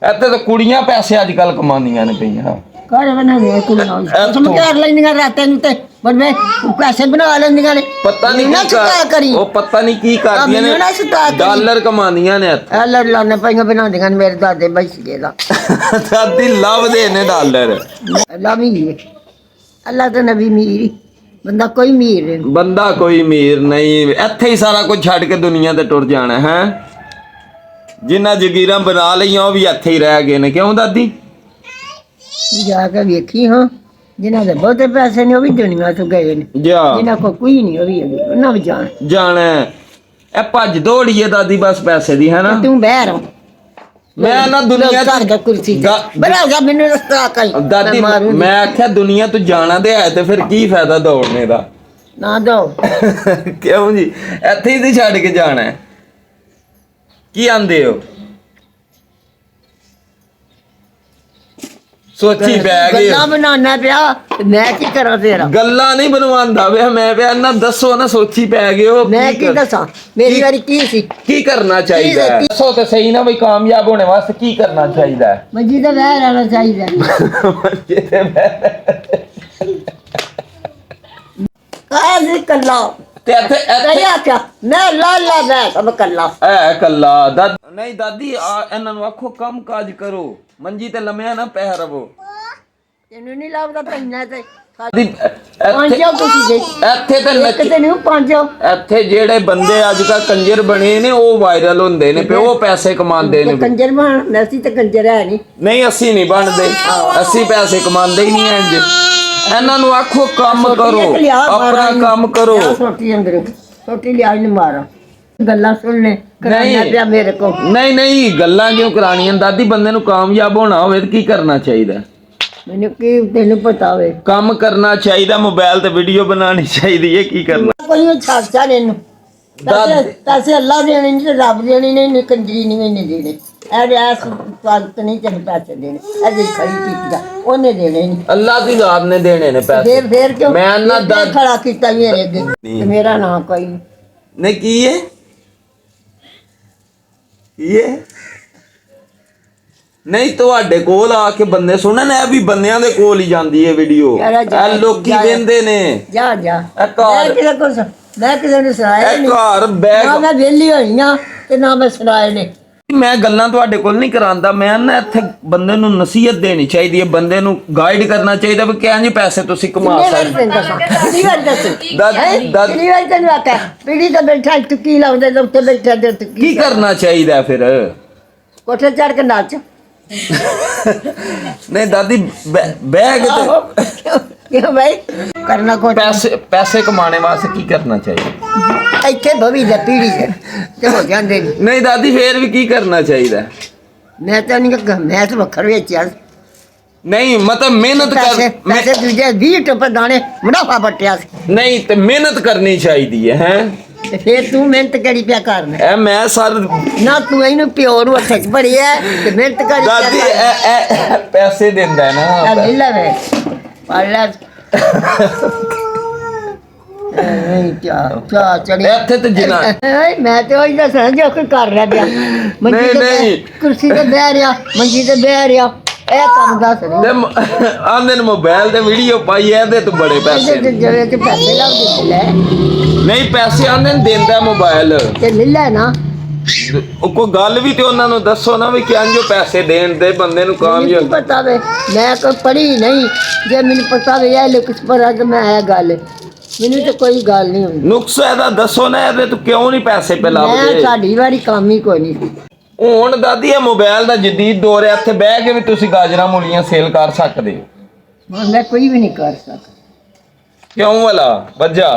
ਇੱਥੇ ਤਾਂ ਕੁੜੀਆਂ ਪੈਸੇ ਅੱਜ ਕੱਲ ਕਮਾਉਂਦੀਆਂ ਨੇ ਪਈਆਂ ਘਰ ਬਣਾਉਂਦੇ ਕੁੜੀਆਂ ਤੁਮ ਕਰ ਲੈਂਦੀਆਂ ਰਾਤਾਂ ਨੂੰ ਤੇ ਬੰਦੇ ਪੈਸੇ ਬਣਾ ਲੈਂਦੀਆਂ ਨੇ ਪਤਾ ਨਹੀਂ ਕੀ ਕਰੀ ਉਹ ਪਤਾ ਨਹੀਂ ਕੀ ਕਰਦੀਆਂ ਨੇ ਡਾਲਰ ਕਮਾਉਂਦੀਆਂ ਨੇ ਇਹ ਲੜ ਲਾਣੇ ਪਈਆਂ ਬਣਾਉਂਦੀਆਂ ਨੇ ਮੇਰੇ ਦਾਦੇ ਬਾਈ ਸੀਗੇ ਦਾ ਦਾਦੀ ਲੱਭਦੇ ਨੇ ਡਾਲਰ ਅੱਲਾ ਮੀਰ ਅੱਲਾ ਤੇ ਨਬੀ ਮੀਰ ਬੰਦਾ ਕੋਈ ਮੀਰ ਨਹੀਂ ਬੰਦਾ ਕੋਈ ਮੀਰ ਨਹੀਂ ਇੱਥੇ ਹੀ ਸਾਰਾ ਕੁਝ ਛੱਡ ਕੇ ਦੁਨੀਆ ਤੇ ਟੁਰ ਜਾਣਾ ਹੈ ਜਿੰਨਾ ਜਗੀਰਾਂ ਬਣਾ ਲਈਆਂ ਉਹ ਵੀ ਇੱਥੇ ਹੀ ਰਹਿ ਗਏ ਨੇ ਕਿਉਂ ਦਾਦੀ ਜਾ ਕੇ ਵੇਖੀ ਹਾਂ ਜਿਨ੍ਹਾਂ ਦੇ ਬਹੁਤੇ ਪੈਸੇ ਨੇ ਉਹ ਵੀ ਦੁਨੀਆ ਤੋਂ ਗਏ ਨੇ ਜਿਨ੍ਹਾਂ ਕੋਲ ਕੋਈ ਨਹੀਂ ਉਹ ਵੀ ਹੈਗੇ ਉਹਨਾਂ ਵੀ ਜਾਣਾ ਇਹ ਭੱਜ ਦੌੜੀਏ ਦਾਦੀ ਬਸ ਪੈਸੇ ਦੀ ਹੈ ਨਾ ਤੂੰ ਬਹਿ ਰਹਾ ਮੈਂ ਨਾ ਦੁਨੀਆ ਤੇ ਕੁਰਸੀ ਬਣਾ ਜਾ ਮੈਨੂੰ ਰਸਤਾ ਕਈ ਦਾਦੀ ਮੈਂ ਆਖਿਆ ਦੁਨੀਆ ਤੋਂ ਜਾਣਾ ਤੇ ਹੈ ਤੇ ਫਿਰ ਕੀ ਫਾਇਦਾ ਦੌੜਨੇ ਦਾ ਨਾ ਦੋ ਕਿਉਂ ਜੀ ਇੱਥੇ ਹੀ ਤੇ ਛੱਡ ਕੇ ਜਾਣਾ ਹੈ ਕੀ ਆਂਦੇ ਹੋ ਸੋਚੀ ਪੈ ਗਏ ਗੱਲਾਂ ਬਣਾਉਣਾ ਪਿਆ ਮੈਂ ਕੀ ਕਰਾਂ ਤੇਰਾ ਗੱਲਾਂ ਨਹੀਂ ਬਣਵਾਉਂਦਾ ਵੇ ਮੈਂ ਪਿਆ ਨਾ ਦੱਸੋ ਨਾ ਸੋਚੀ ਪੈ ਗਏ ਹੋ ਮੈਂ ਕੀ ਦੱਸਾਂ ਮੇਰੀ ਵਾਰੀ ਕੀ ਸੀ ਕੀ ਕਰਨਾ ਚਾਹੀਦਾ ਹੈ ਦੱਸੋ ਤੇ ਸਹੀ ਨਾ ਬਈ ਕਾਮਯਾਬ ਹੋਣੇ ਵਾਸਤੇ ਕੀ ਕਰਨਾ ਚਾਹੀਦਾ ਹੈ ਮੰਜੀ ਤੇ ਬਹਿ ਰਹਿਣਾ ਚਾਹੀਦਾ ਮੰਜੀ ਤੇ ਬਹਿ ਕਾਹਦੀ ਕੱਲਾ ਤੇ ਇੱਥੇ ਆਖਿਆ ਮੈਂ ਲਾ ਮੈਂ ਸਭ ਕੱਲਾ ਕੱਲਾ ਨਹੀਂ ਦਾਦੀ ਇਹਨਾਂ ਨੂੰ ਆਖੋ ਕੰਮ ਕਾਜ ਕਰੋ ਮੰਜੀ ਤੇ ਲੰਮਿਆ ਨਾ ਪੈ ਰਵੋ ਤੈਨੂੰ ਨਹੀਂ ਲੱਗਦਾ ਪੈਣਾ ਤੇ ਇੱਥੇ ਤੇ ਨਹੀਂ ਪੰਜ ਇੱਥੇ ਜਿਹੜੇ ਬੰਦੇ ਅੱਜ ਕੱਲ ਕੰਜਰ ਬਣੇ ਨੇ ਉਹ ਵਾਇਰਲ ਹੁੰਦੇ ਨੇ ਉਹ ਪੈਸੇ ਕਮਾਉਂਦੇ ਨੇ ਕੰਜਰ ਬਣ ਅਸੀਂ ਤਾਂ ਕੰਜਰ ਹੈ ਨਹੀਂ ਅਸੀਂ ਨਹੀਂ ਬਣਦੇ ਅਸੀਂ ਪੈਸੇ ਕਮਾਉਂਦੇ ਹੀ ਨਹੀਂ ਇੰਜ ਇਹਨਾਂ ਨੂੰ ਆਖੋ ਕੰਮ ਕਰੋ ਆਪਣਾ ਕੰਮ ਕਰੋ ਛੋਟੀ ਅੰਦਰ ਛੋਟੀ ਲਿਆ ਨੂੰ ਮਾਰਾ ਗੱਲਾਂ ਸੁਣਨੇ ਕਰਾਉਣਾ ਪਿਆ ਮੇਰੇ ਕੋ ਨਹੀਂ ਗੱਲਾਂ ਕਿਉਂ ਕਰਾਣੀਆਂ ਦਾਦੀ ਬੰਦੇ ਨੂੰ ਕਾਮਯਾਬ ਹੋਣਾ ਹੋਵੇ ਤਾਂ ਕੀ ਕਰਨਾ ਚਾਹੀਦਾ ਮੈਨੂੰ ਕੀ ਤੈਨੂੰ ਪਤਾ ਹੋਵੇ ਕੰਮ ਕਰਨਾ ਚਾਹੀਦਾ ਮੋਬਾਈਲ ਤੇ ਵੀਡੀਓ ਬਣਾਉਣੀ ਚਾਹੀਦੀ ਹੈ ਕੀ ਕਰਨਾ ਕੋਈ ਛਾਛਾ ਇਹਨੂੰ ਪੈਸੇ ਅੱਲਾ ਦੇਣੇ ਨਹੀਂ ਤੇ ਰੱਬ ਦੇਣੇ ਨਹੀਂ ਕੰਜਰੀ ਨਹੀਂ ਦੇਣੇ ਐਸ ਵਕਤ ਨਹੀਂ ਤੈਨੂੰ ਪੈਸੇ ਦੇਣੇ ਅਜੇ ਖੜੀ ਕੀਤੀ ਉਹਨੇ ਦੇਣੇ ਨਹੀਂ ਅੱਲਾ ਦੀ ਜ਼ਾਤ ਨੇ ਦੇਣੇ ਨੇ ਪੈਸੇ ਫੇਰ ਕਿਉਂ ਮੈਂ ਨਾ ਖੜਾ ਕੀਤਾ ਮੇਰੇ ਅੱਗੇ ਤੇ ਮੇਰਾ ਨਾਂ ਕੋਈ ਨਹੀਂ ਕੀ ਹੈ ਇਹ ਨਹੀਂ ਤੁਹਾਡੇ ਕੋਲ ਆ ਕੇ ਬੰਦੇ ਸੁਣਨ ਇਹ ਵੀ ਬੰਦਿਆਂ ਦੇ ਕੋਲ ਹੀ ਜਾਂਦੀ ਹੈ ਵੀਡੀਓ ਇਹ ਲੋਕੀ ਵੇਂਦੇ ਨੇ ਜਾ ਮੈਂ ਕਿਸੇ ਨੂੰ ਸੁਣਾਇਆ ਨਹੀਂ ਘਰ ਬੈਗ ਨਾ ਮੈਂ ਵਿਹਲੀ ਹੋਈ ਆ ਤੇ ਨਾ ਮੈਂ ਸੁਣਾਏ ਨੇ ਮੈਂ ਗੱਲਾਂ ਤੁਹਾਡੇ ਕੋਲ ਨਹੀਂ ਕਰਾਂਦਾ ਮੈਂ ਨਾ ਇੱਥੇ ਬੰਦੇ ਨੂੰ ਨਸੀਹਤ ਦੇਣੀ ਚਾਹੀਦੀ ਹੈ ਬੰਦੇ ਨੂੰ ਗਾਈਡ ਕਰਨਾ ਚਾਹੀਦਾ ਵੀ ਕਿੰਨੇ ਪੈਸੇ ਤੁਸੀਂ ਕਮਾ ਸਕਦੇ ਪੀੜੀ ਤੇ ਬੈਠਾ ਟੁੱਕੀ ਲਾਉਂਦੇ ਤੇ ਉੱਤੇ ਬੈਠਾ ਕੀ ਕਰਨਾ ਚਾਹੀਦਾ ਫਿਰ ਕੋਠੇ ਚੜ ਕੇ ਨੱਚ ਨਹੀਂ ਦਾਦੀ ਬੈਗ ਕਿਉਂ ਭਾਈ ਕਰਨਾ ਕੋ ਪੈਸੇ ਕਮਾਉਣੇ ਵਾਸਤੇ ਕੀ ਕਰਨਾ ਚਾਹੀਦਾ ਇੱਥੇ ਭਵੀ ਦੇ ਪੀੜੀ ਤੇ ਹੋ ਜਾਂਦੇ ਨਹੀਂ ਦਾਦੀ ਫੇਰ ਵੀ ਕੀ ਕਰਨਾ ਚਾਹੀਦਾ ਮੈਂ ਤਾਂ ਨਹੀਂ ਕਿ ਮੈਂ ਤਾਂ ਵੱਖਰ ਵੇਚਿਆ ਨਹੀਂ ਮਤਲਬ ਮਿਹਨਤ ਕਰ ਮੈਂ ਤੇ ਦੂਜੇ 20 ਟੁੱਪ ਦਾਣੇ ਮੁਨਾਫਾ ਵੱਟਿਆ ਸੀ ਨਹੀਂ ਤੇ ਮਿਹਨਤ ਕਰਨੀ ਚਾਹੀਦੀ ਹੈ ਤੇ ਫੇਰ ਤੂੰ ਮਿਹਨਤ ਕਰੀ ਪਿਆ ਕਰਨਾ ਐ ਮੈਂ ਸਰ ਨਾ ਤੂੰ ਇਹਨੂੰ ਪਿਓ ਨੂੰ ਹੱਥ 'ਚ ਭੜਿਆ ਤੇ ਮਿਹਨਤ ਕਰੀ ਦਾਦੀ ਪੈਸੇ ਦਿੰਦਾ ਨਾ ਲੈ ਲੈ ਵੇ ਪੜ ਲੈ ਨਹੀਂ ਚਾ ਚੜੀ ਇੱਥੇ ਤੇ ਜਿਨਾ ਮੈਂ ਤੇ ਉਹੀ ਦੱਸਣਾ ਜੋ ਕੋਈ ਕਰ ਰਿਹਾ ਪਿਆ ਮੰਜੀ ਤੇ ਕੁਰਸੀ ਤੇ ਬਹਿ ਰਿਹਾ ਮੰਜੀ ਤੇ ਬਹਿ ਰਿਹਾ ਇਹ ਕੰਮ ਦੱਸ ਰਹੀ ਆਂਦੇ ਨੇ ਮੋਬਾਈਲ ਤੇ ਵੀਡੀਓ ਪਾਈ ਇਹਦੇ ਤੋਂ ਬੜੇ ਪੈਸੇ ਜਿਹੜੇ ਤੇ ਪੈਸੇ ਲੱਗ ਦਿੱਤੇ ਲੈ ਨਹੀਂ ਪੈਸੇ ਆਂਦੇ ਨੇ ਦਿੰਦਾ ਮੋਬਾਈਲ ਤੇ ਲੈ ਲੈ ਨਾ ਉਹ ਕੋਈ ਗੱਲ ਵੀ ਤੇ ਉਹਨਾਂ ਨੂੰ ਦੱਸੋ ਨਾ ਵੀ ਕਿੰਜ ਜੋ ਪੈਸੇ ਦੇਣ ਦੇ ਬੰਦੇ ਨੂੰ ਕਾਮਯਾਬ ਪਤਾ ਵੇ ਮੈਂ ਕੋਈ ਪੜ੍ਹੀ ਨਹੀਂ ਜੇ ਮੈਨੂੰ ਪਤਾ ਵੇ ਇਹ ਲਿਖ ਪਰ ਅੱਜ ਮੈਂ ਇਹ ਗੱਲ ਮੈਨੂੰ ਤੇ ਕੋਈ ਗੱਲ ਨਹੀਂ ਹੁੰਦੀ ਨੁਕਸਾ ਇਹਦਾ ਦੱਸੋ ਨਾ ਇਹਦੇ ਤੋਂ ਕਿਉਂ ਨਹੀਂ ਪੈਸੇ ਪੇ ਲੱਭਦੇ ਮੈਂ ਸਾਡੀ ਵਾਰੀ ਕੰਮ ਹੀ ਕੋਈ ਨਹੀਂ ਹੁਣ ਦਾਦੀ ਇਹ ਮੋਬਾਈਲ ਦਾ ਜਦੀਦ ਦੌਰ ਹੈ ਇੱਥੇ ਬਹਿ ਕੇ ਵੀ ਤੁਸੀਂ ਗਾਜਰਾਂ ਮੂਲੀਆਂ ਸੇਲ ਕਰ ਸਕਦੇ ਹੋ ਮੈਂ ਕੋਈ ਵੀ ਨਹੀਂ ਕਰ ਸਕਦਾ ਕਿਉਂ ਵਾਲਾ ਵੱਜਾ